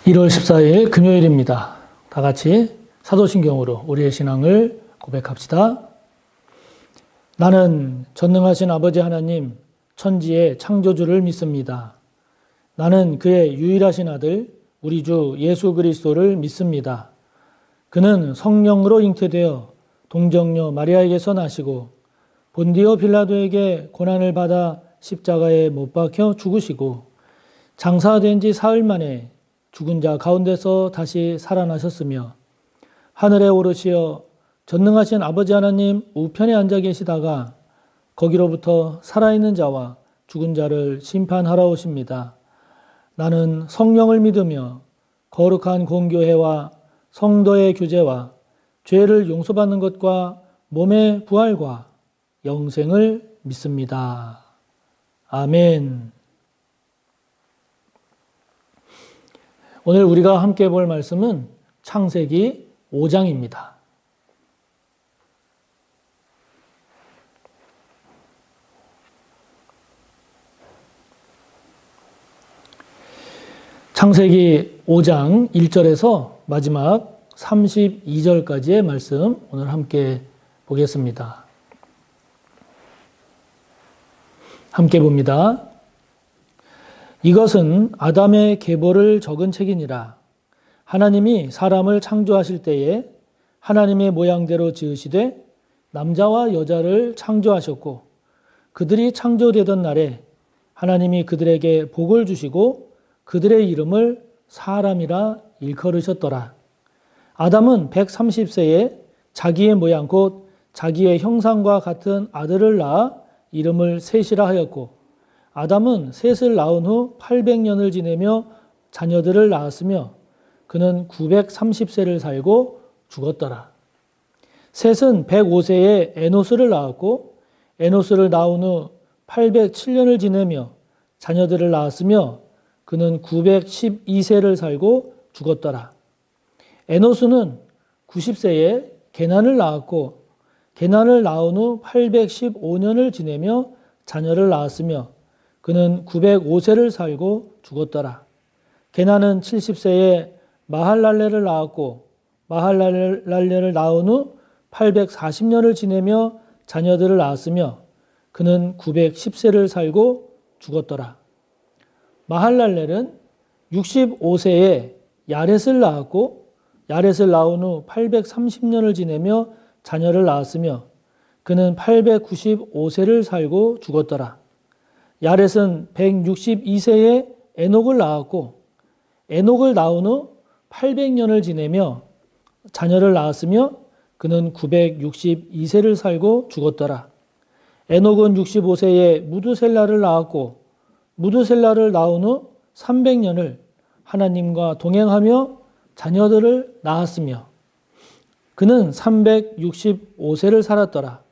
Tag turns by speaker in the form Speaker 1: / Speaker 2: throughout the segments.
Speaker 1: 1월 14일 금요일입니다. 다 같이 사도신경으로 우리의 신앙을 고백합시다. 나는 전능하신 아버지 하나님, 천지의 창조주를 믿습니다. 나는 그의 유일하신 아들, 우리 주 예수 그리스도를 믿습니다. 그는 성령으로 잉태되어 동정녀 마리아에게서 나시고 본디오 빌라도에게 고난을 받아 십자가에 못 박혀 죽으시고 장사된 지 사흘 만에 죽은 자 가운데서 다시 살아나셨으며 하늘에 오르시어 전능하신 아버지 하나님 우편에 앉아 계시다가 거기로부터 살아있는 자와 죽은 자를 심판하러 오십니다. 나는 성령을 믿으며 거룩한 공교회와 성도의 교제와 죄를 용서받는 것과 몸의 부활과 영생을 믿습니다. 아멘. 오늘 우리가 함께 볼 말씀은 창세기 5장입니다. 창세기 5장 1절에서 마지막 32절까지의 말씀 오늘 함께 보겠습니다. 함께 봅니다. 이것은 아담의 계보를 적은 책이니라. 하나님이 사람을 창조하실 때에 하나님의 모양대로 지으시되 남자와 여자를 창조하셨고 그들이 창조되던 날에 하나님이 그들에게 복을 주시고 그들의 이름을 사람이라 일컬으셨더라. 아담은 130세에 자기의 모양 곧 자기의 형상과 같은 아들을 낳아 이름을 셋이라 하였고 아담은 셋을 낳은 후 800년을 지내며 자녀들을 낳았으며 그는 930세를 살고 죽었더라. 셋은 105세에 에노스를 낳았고 에노스를 낳은 후 807년을 지내며 자녀들을 낳았으며 그는 912세를 살고 죽었더라. 에노스는 90세에 게난을 낳았고 게난을 낳은 후 815년을 지내며 자녀를 낳았으며 그는 905세를 살고 죽었더라. 게난은 70세에 마할랄레를 낳았고 마할랄레를 낳은 후 840년을 지내며 자녀들을 낳았으며 그는 910세를 살고 죽었더라. 마할랄렐은 65세에 야렛을 낳았고 야렛을 낳은 후 830년을 지내며 자녀를 낳았으며 그는 895세를 살고 죽었더라. 야렛은 162세에 에녹을 낳았고 에녹을 낳은 후 800년을 지내며 자녀를 낳았으며 그는 962세를 살고 죽었더라. 에녹은 65세에 무두셀라를 낳았고 무두셀라를 낳은 후 300년을 하나님과 동행하며 자녀들을 낳았으며 그는 365세를 살았더라.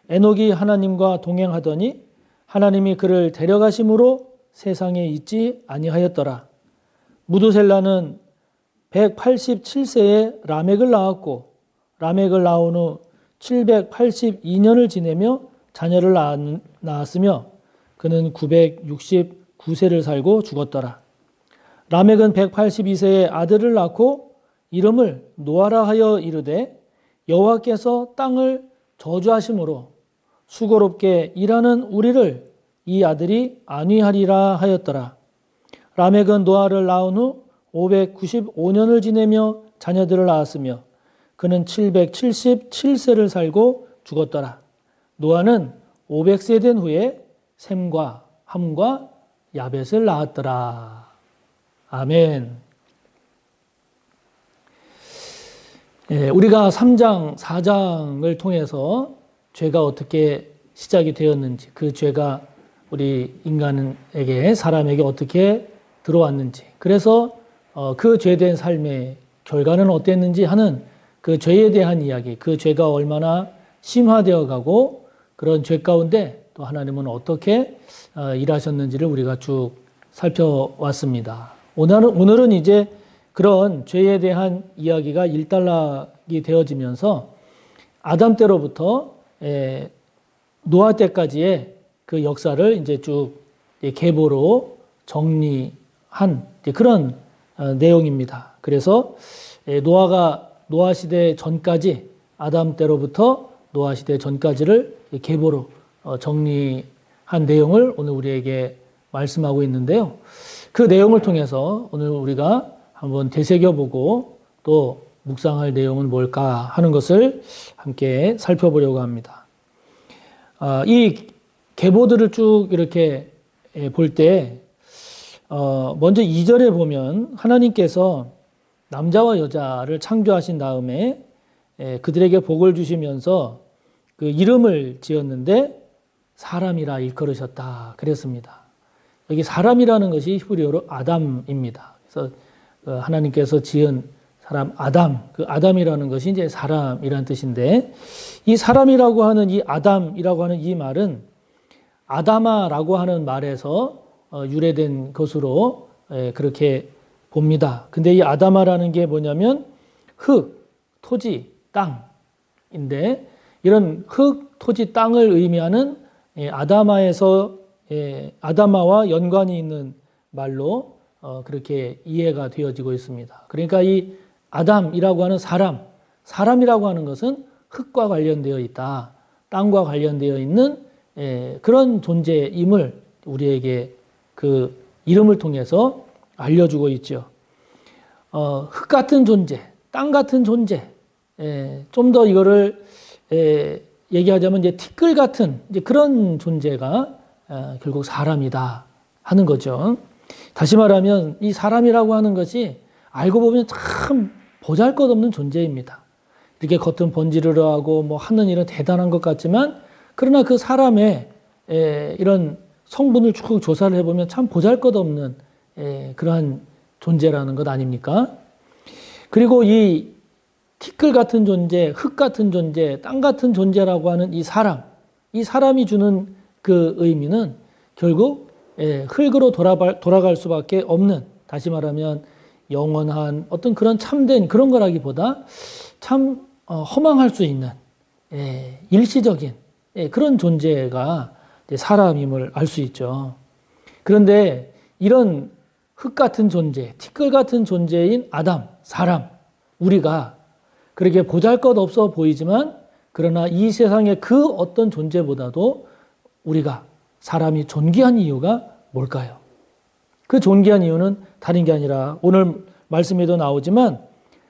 Speaker 1: 에녹이 하나님과 동행하더니 하나님이 그를 데려가심으로 세상에 있지 아니하였더라. 무두셀라는 187세에 라멕을 낳았고 라멕을 낳은 후 782년을 지내며 자녀를 낳았으며 그는 969세를 살고 죽었더라. 라멕은 182세에 아들을 낳고 이름을 노아라 하여 이르되 여호와께서 땅을 저주하심으로 수고롭게 일하는 우리를 이 아들이 안위하리라 하였더라. 라멕은 노아를 낳은 후 595년을 지내며 자녀들을 낳았으며 그는 777세를 살고 죽었더라. 노아는 500세 된 후에 셈과 함과 야벳을 낳았더라. 아멘. 우리가 3장, 4장을 통해서 죄가 어떻게 시작이 되었는지, 그 죄가 우리 인간에게, 사람에게 어떻게 들어왔는지, 그래서 그 죄된 삶의 결과는 어땠는지 하는 그 죄에 대한 이야기, 그 죄가 얼마나 심화되어 가고 그런 죄 가운데 또 하나님은 어떻게 일하셨는지를 우리가 쭉 살펴왔습니다. 오늘은 이제 그런 죄에 대한 이야기가 일단락이 되어지면서 아담 때로부터 노아 때까지의 그 역사를 이제 쭉 계보로 정리한 그런 내용입니다. 그래서 노아 시대 전까지, 아담 때로부터 노아 시대 전까지를 계보로 정리한 내용을 오늘 우리에게 말씀하고 있는데요. 그 내용을 통해서 오늘 우리가 한번 되새겨보고 또 묵상할 내용은 뭘까 하는 것을 함께 살펴보려고 합니다. 이 계보들을 쭉 이렇게 볼 때 먼저 2절에 보면 하나님께서 남자와 여자를 창조하신 다음에 그들에게 복을 주시면서 그 이름을 지었는데 사람이라 일컬으셨다 그랬습니다. 여기 사람이라는 것이 히브리어로 아담입니다. 그래서 하나님께서 지은 사람 아담, 그 아담이라는 것이 이제 사람이라는 뜻인데, 이 사람이라고 하는 이 아담이라고 하는 이 말은 아다마라고 하는 말에서 유래된 것으로 그렇게 봅니다. 근데 이 아다마라는 게 뭐냐면 흙, 토지, 땅인데, 이런 흙, 토지, 땅을 의미하는 아다마에서 아다마와 연관이 있는 말로 그렇게 이해가 되어지고 있습니다. 그러니까 이 아담이라고 하는 사람이라고 하는 것은 흙과 관련되어 있다, 땅과 관련되어 있는 그런 존재임을 우리에게 그 이름을 통해서 알려주고 있죠. 흙 같은 존재, 땅 같은 존재, 좀 더 이거를 얘기하자면 이제 티끌 같은 이제 그런 존재가 결국 사람이다 하는 거죠. 다시 말하면 이 사람이라고 하는 것이 알고 보면 참 보잘것없는 존재입니다. 이렇게 겉은 번지르르하고 뭐 하는 일은 대단한 것 같지만, 그러나 그 사람의 이런 성분을 쭉 조사를 해보면 참 보잘것없는 그러한 존재라는 것 아닙니까? 그리고 이 티끌 같은 존재, 흙 같은 존재, 땅 같은 존재라고 하는 이 사람이 주는 그 의미는 결국 흙으로 돌아갈 수밖에 없는, 다시 말하면 영원한 어떤 그런 참된 그런 거라기보다 참 허망할 수 있는 일시적인 그런 존재가 사람임을 알 수 있죠. 그런데 이런 흙 같은 존재, 티끌 같은 존재인 아담, 사람, 우리가 그렇게 보잘것없어 보이지만, 그러나 이 세상의 그 어떤 존재보다도 우리가 사람이 존귀한 이유가 뭘까요? 그 존귀한 이유는 다른 게 아니라 오늘 말씀에도 나오지만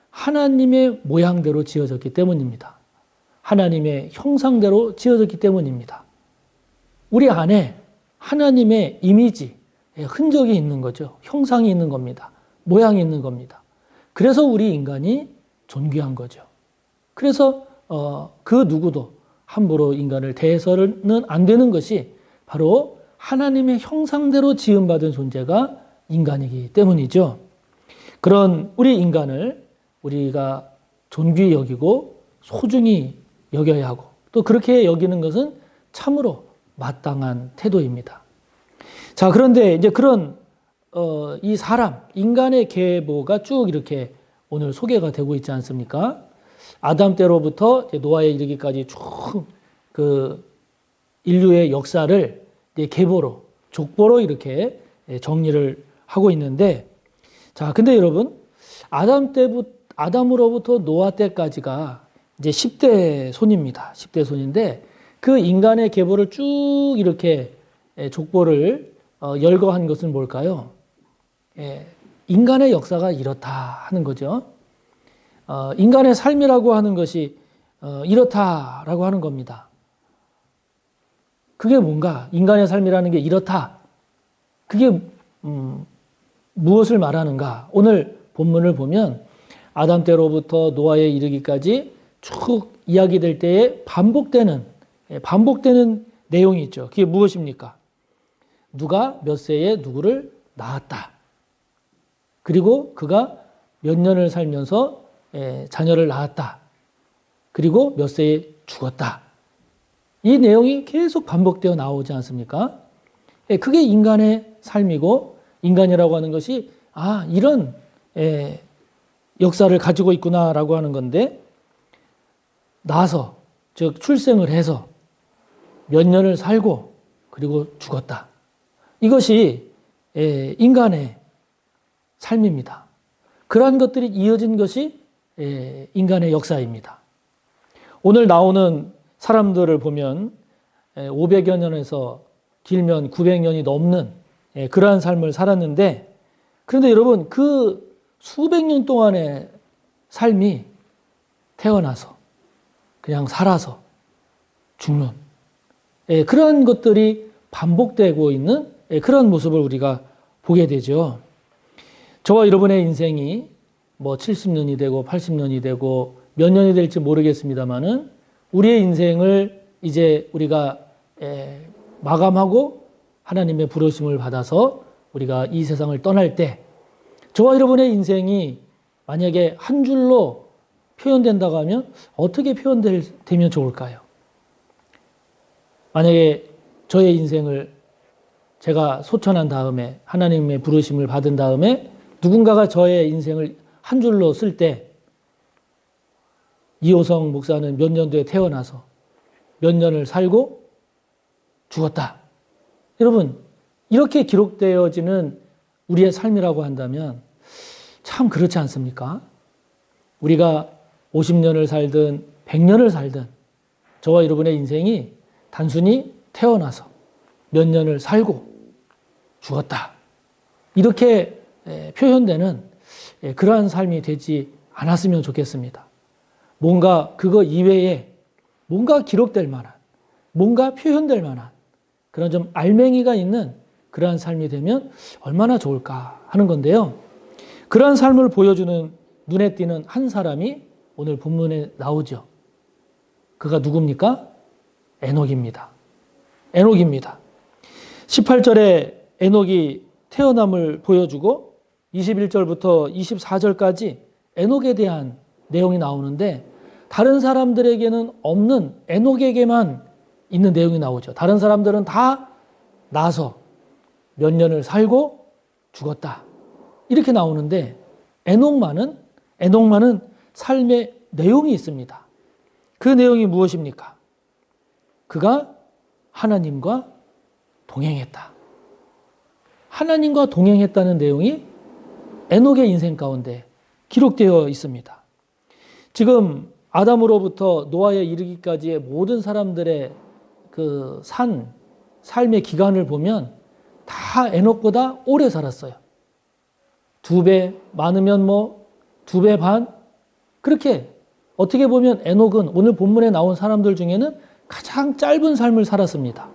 Speaker 1: 하나님의 모양대로 지어졌기 때문입니다. 하나님의 형상대로 지어졌기 때문입니다. 우리 안에 하나님의 이미지, 흔적이 있는 거죠. 형상이 있는 겁니다. 모양이 있는 겁니다. 그래서 우리 인간이 존귀한 거죠. 그래서 그 누구도 함부로 인간을 대해서는 안 되는 것이 바로 하나님의 형상대로 지음받은 존재가 인간이기 때문이죠. 그런 우리 인간을 우리가 존귀히 여기고 소중히 여겨야 하고, 또 그렇게 여기는 것은 참으로 마땅한 태도입니다. 자, 그런데 이제 그런 이 사람, 인간의 계보가 쭉 이렇게 오늘 소개가 되고 있지 않습니까? 아담 때로부터 노아에 이르기까지 쭉 그 인류의 역사를 계보로, 족보로 이렇게 정리를 하고 있는데, 자, 근데 여러분, 아담으로부터 노아 때까지가 이제 10대 손입니다. 10대 손인데, 그 인간의 계보를 쭉 이렇게 족보를 열거한 것은 뭘까요? 인간의 역사가 이렇다 하는 거죠. 인간의 삶이라고 하는 것이 이렇다라고 하는 겁니다. 그게 뭔가? 인간의 삶이라는 게 이렇다. 그게 무엇을 말하는가? 오늘 본문을 보면 아담 때로부터 노아에 이르기까지 쭉 이야기될 때에 반복되는 내용이 있죠. 그게 무엇입니까? 누가 몇 세에 누구를 낳았다. 그리고 그가 몇 년을 살면서 자녀를 낳았다. 그리고 몇 세에 죽었다. 이 내용이 계속 반복되어 나오지 않습니까? 그게 인간의 삶이고, 인간이라고 하는 것이 이런 역사를 가지고 있구나라고 하는 건데, 낳아서, 즉 출생을 해서 몇 년을 살고 그리고 죽었다. 이것이 인간의 삶입니다. 그러한 것들이 이어진 것이 인간의 역사입니다. 오늘 나오는 사람들을 보면 500여 년에서 길면 900년이 넘는 그러한 삶을 살았는데, 그런데 여러분 그 수백 년 동안의 삶이 태어나서 그냥 살아서 죽는 그런 것들이 반복되고 있는 그런 모습을 우리가 보게 되죠. 저와 여러분의 인생이 뭐 70년이 되고 80년이 되고 몇 년이 될지 모르겠습니다만은 우리의 인생을 이제 우리가 마감하고 하나님의 부르심을 받아서 우리가 이 세상을 떠날 때 저와 여러분의 인생이 만약에 한 줄로 표현된다고 하면 어떻게 표현되면 좋을까요? 만약에 저의 인생을 제가 소천한 다음에 하나님의 부르심을 받은 다음에 누군가가 저의 인생을 한 줄로 쓸 때 이호성 목사는 몇 년도에 태어나서 몇 년을 살고 죽었다. 여러분 이렇게 기록되어지는 우리의 삶이라고 한다면 참 그렇지 않습니까? 우리가 50년을 살든 100년을 살든 저와 여러분의 인생이 단순히 태어나서 몇 년을 살고 죽었다. 이렇게 표현되는 그러한 삶이 되지 않았으면 좋겠습니다. 뭔가 그거 이외에 뭔가 기록될 만한, 뭔가 표현될 만한 그런 좀 알맹이가 있는 그러한 삶이 되면 얼마나 좋을까 하는 건데요. 그러한 삶을 보여주는 눈에 띄는 한 사람이 오늘 본문에 나오죠. 그가 누굽니까? 에녹입니다. 에녹입니다. 18절에 에녹이 태어남을 보여주고 21절부터 24절까지 에녹에 대한 내용이 나오는데 다른 사람들에게는 없는 에녹에게만 있는 내용이 나오죠. 다른 사람들은 다 나서 몇 년을 살고 죽었다. 이렇게 나오는데 에녹만은 삶의 내용이 있습니다. 그 내용이 무엇입니까? 그가 하나님과 동행했다. 하나님과 동행했다는 내용이 에녹의 인생 가운데 기록되어 있습니다. 지금 아담으로부터 노아에 이르기까지의 모든 사람들의 그 삶의 기간을 보면 다 에녹보다 오래 살았어요. 2배, 많으면 뭐 2배 반? 그렇게 어떻게 보면 에녹은 오늘 본문에 나온 사람들 중에는 가장 짧은 삶을 살았습니다.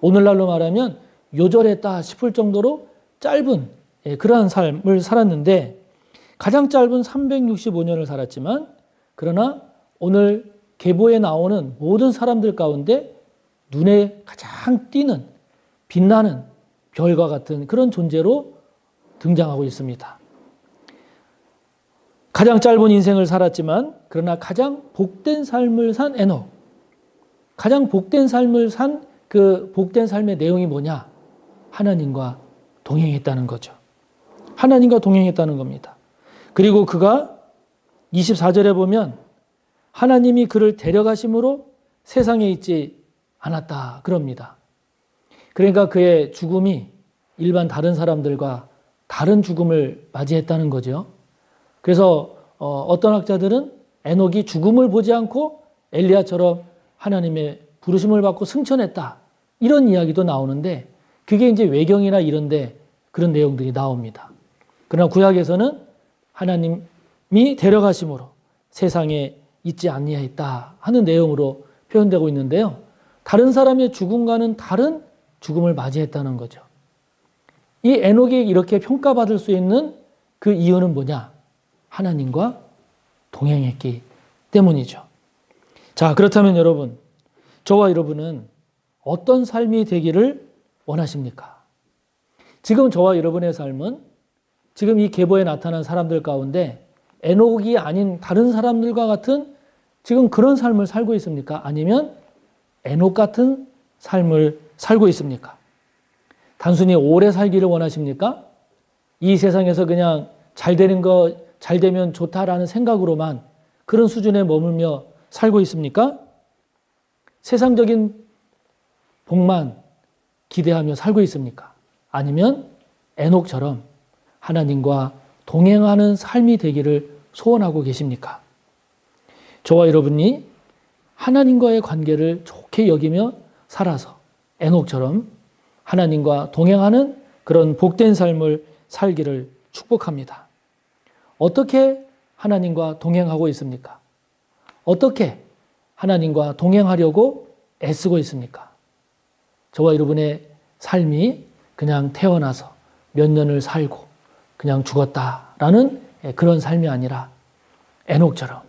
Speaker 1: 오늘날로 말하면 요절했다 싶을 정도로 짧은 그러한 삶을 살았는데 가장 짧은 365년을 살았지만 그러나 오늘 계보에 나오는 모든 사람들 가운데 눈에 가장 띄는 빛나는 별과 같은 그런 존재로 등장하고 있습니다. 가장 짧은 인생을 살았지만 그러나 가장 복된 삶을 산 에녹. 가장 복된 삶을 산 그 복된 삶의 내용이 뭐냐? 하나님과 동행했다는 거죠. 하나님과 동행했다는 겁니다. 그리고 그가 24절에 보면 하나님이 그를 데려가심으로 세상에 있지 않았다 그럽니다. 그러니까 그의 죽음이 일반 다른 사람들과 다른 죽음을 맞이했다는 거죠. 그래서 어떤 학자들은 에녹이 죽음을 보지 않고 엘리야처럼 하나님의 부르심을 받고 승천했다. 이런 이야기도 나오는데 그게 이제 외경이나 이런데 그런 내용들이 나옵니다. 그러나 구약에서는 하나님이 데려가심으로 세상에 있지 아니하였다 하는 내용으로 표현되고 있는데요. 다른 사람의 죽음과는 다른 죽음을 맞이했다는 거죠. 이 에녹이 이렇게 평가받을 수 있는 그 이유는 뭐냐? 하나님과 동행했기 때문이죠. 자, 그렇다면 여러분, 저와 여러분은 어떤 삶이 되기를 원하십니까? 지금 저와 여러분의 삶은 지금 이 계보에 나타난 사람들 가운데 에녹이 아닌 다른 사람들과 같은 지금 그런 삶을 살고 있습니까? 아니면 에녹 같은 삶을 살고 있습니까? 단순히 오래 살기를 원하십니까? 이 세상에서 그냥 잘 되는 거, 잘 되면 좋다라는 생각으로만 그런 수준에 머물며 살고 있습니까? 세상적인 복만 기대하며 살고 있습니까? 아니면 에녹처럼 하나님과 동행하는 삶이 되기를 소원하고 계십니까? 저와 여러분이 하나님과의 관계를 좋게 여기며 살아서 에녹처럼 하나님과 동행하는 그런 복된 삶을 살기를 축복합니다. 어떻게 하나님과 동행하고 있습니까? 어떻게 하나님과 동행하려고 애쓰고 있습니까? 저와 여러분의 삶이 그냥 태어나서 몇 년을 살고 그냥 죽었다라는 그런 삶이 아니라 에녹처럼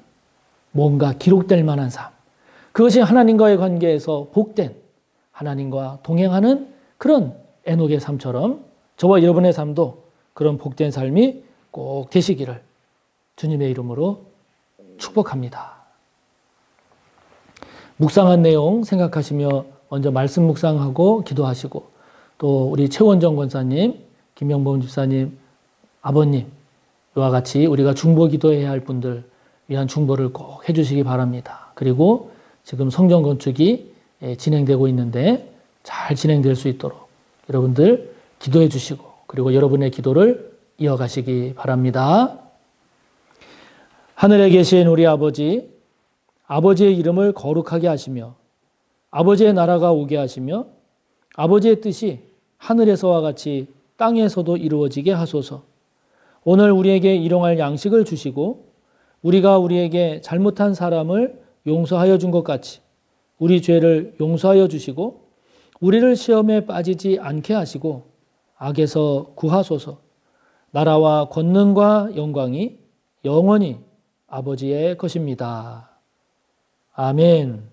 Speaker 1: 뭔가 기록될 만한 삶, 그것이 하나님과의 관계에서 복된 하나님과 동행하는 그런 에녹의 삶처럼 저와 여러분의 삶도 그런 복된 삶이 꼭 되시기를 주님의 이름으로 축복합니다. 묵상한 내용 생각하시며 먼저 말씀 묵상하고 기도하시고 또 우리 최원정 권사님, 김영범 집사님, 아버님 이와 같이 우리가 중보 기도해야 할 분들 위한 중보를 꼭 해주시기 바랍니다. 그리고 지금 성전 건축이 진행되고 있는데 잘 진행될 수 있도록 여러분들 기도해 주시고 그리고 여러분의 기도를 이어가시기 바랍니다. 하늘에 계신 우리 아버지, 아버지의 이름을 거룩하게 하시며 아버지의 나라가 오게 하시며 아버지의 뜻이 하늘에서와 같이 땅에서도 이루어지게 하소서. 오늘 우리에게 일용할 양식을 주시고 우리가 우리에게 잘못한 사람을 용서하여 준 것 같이 우리 죄를 용서하여 주시고 우리를 시험에 빠지지 않게 하시고 악에서 구하소서. 나라와 권능과 영광이 영원히 아버지의 것입니다. 아멘.